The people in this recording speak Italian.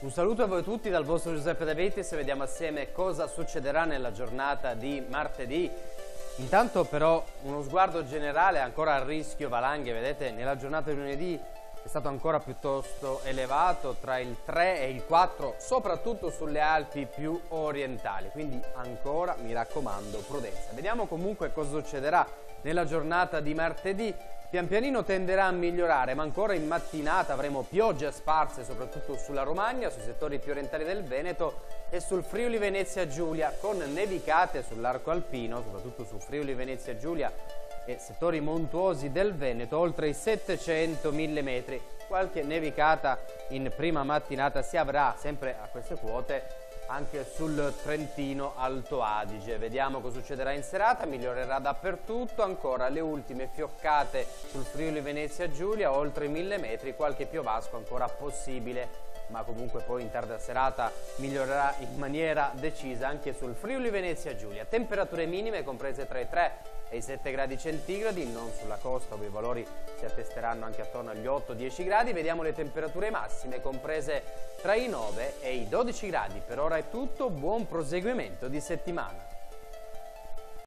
Un saluto a voi tutti dal vostro Giuseppe De Vitis e vediamo assieme cosa succederà nella giornata di martedì. Intanto però uno sguardo generale ancora a rischio valanghe, vedete nella giornata di lunedì è stato ancora piuttosto elevato tra il 3 e il 4, soprattutto sulle Alpi più orientali, quindi ancora mi raccomando prudenza. Vediamo comunque cosa succederà nella giornata di martedì. Pian pianino tenderà a migliorare, ma ancora in mattinata avremo piogge sparse soprattutto sulla Romagna, sui settori più orientali del Veneto e sul Friuli Venezia Giulia, con nevicate sull'arco alpino, soprattutto su Friuli Venezia Giulia e settori montuosi del Veneto, oltre i 700 mm. Qualche nevicata in prima mattinata si avrà sempre a queste quote anche sul Trentino Alto Adige. Vediamo cosa succederà in serata, migliorerà dappertutto, ancora le ultime fioccate sul Friuli Venezia Giulia, oltre i 1000 metri, qualche piovasco ancora possibile, ma comunque poi in tarda serata migliorerà in maniera decisa anche sul Friuli Venezia Giulia. Temperature minime comprese tra i 3 e i 7 gradi centigradi, non sulla costa dove i valori si attesteranno anche attorno agli 8-10 gradi. Vediamo le temperature massime comprese tra i 9 e i 12 gradi. Per ora è tutto, buon proseguimento di settimana.